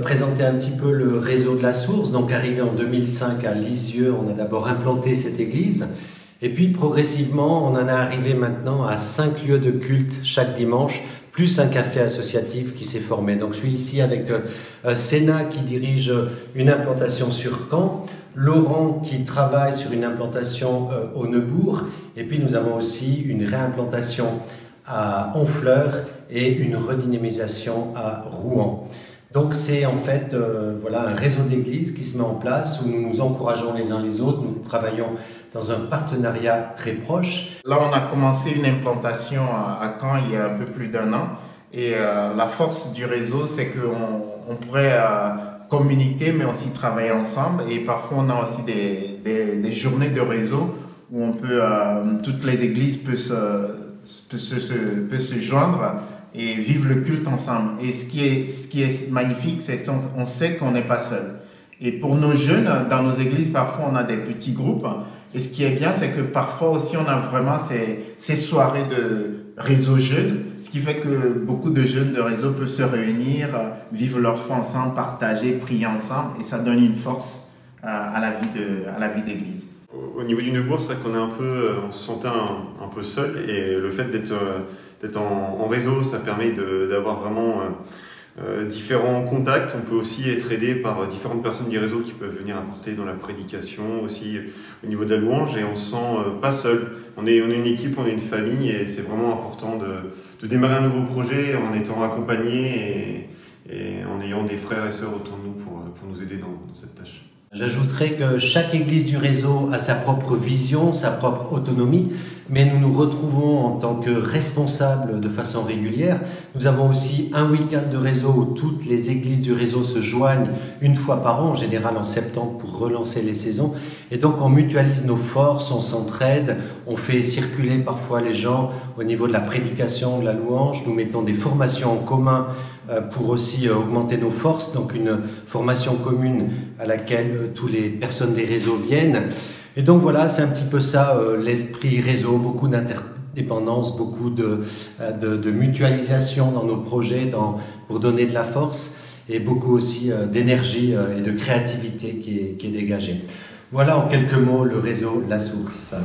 présenter un petit peu le réseau de la Source. Donc arrivé en 2005 à Lisieux, on a d'abord implanté cette église. Et puis progressivement, on en est arrivé maintenant à 5 lieux de culte chaque dimanche, plus un café associatif qui s'est formé. Donc je suis ici avec Sénat qui dirige une implantation sur Caen, Laurent qui travaille sur une implantation au Neubourg, et puis nous avons aussi une réimplantation à Honfleur et une redynamisation à Rouen. Donc c'est en fait voilà, un réseau d'églises qui se met en place où nous nous encourageons les uns les autres, nous travaillons dans un partenariat très proche. Là on a commencé une implantation à Caen il y a un peu plus d'1 an et la force du réseau c'est qu'on pourrait communiquer mais aussi travailler ensemble, et parfois on a aussi des journées de réseau où on peut, toutes les églises peuvent se joindre et vivre le culte ensemble. Et ce qui est magnifique, c'est qu'on sait qu'on n'est pas seul. Et pour nos jeunes, dans nos églises, parfois on a des petits groupes. Et ce qui est bien, c'est que parfois aussi on a vraiment ces soirées de réseau jeunes, ce qui fait que beaucoup de jeunes de réseau peuvent se réunir, vivre leur foi ensemble, partager, prier ensemble, et ça donne une force à la vie d'église. Au niveau du Neubourg, c'est vrai on se sentait un peu seul, et le fait d'être en réseau, ça permet d'avoir vraiment différents contacts. On peut aussi être aidé par différentes personnes du réseau qui peuvent venir apporter dans la prédication, aussi au niveau de la louange, et on se sent pas seul. On est une équipe, on est une famille, et c'est vraiment important de démarrer un nouveau projet en étant accompagné et en ayant des frères et sœurs autour de nous pour nous aider dans cette tâche. J'ajouterais que chaque église du réseau a sa propre vision, sa propre autonomie, mais nous nous retrouvons en tant que responsables de façon régulière. Nous avons aussi un week-end de réseau où toutes les églises du réseau se joignent une fois par an, en général en septembre, pour relancer les saisons. Et donc on mutualise nos forces, on s'entraide, on fait circuler parfois les gens au niveau de la prédication, de la louange. Nous mettons des formations en commun pour aussi augmenter nos forces, donc une formation commune à laquelle toutes les personnes des réseaux viennent. Et donc voilà, c'est un petit peu ça l'esprit réseau, beaucoup d'interdépendance, beaucoup de mutualisation dans nos projets pour donner de la force, et beaucoup aussi d'énergie et de créativité qui est dégagée. Voilà en quelques mots le réseau La Source.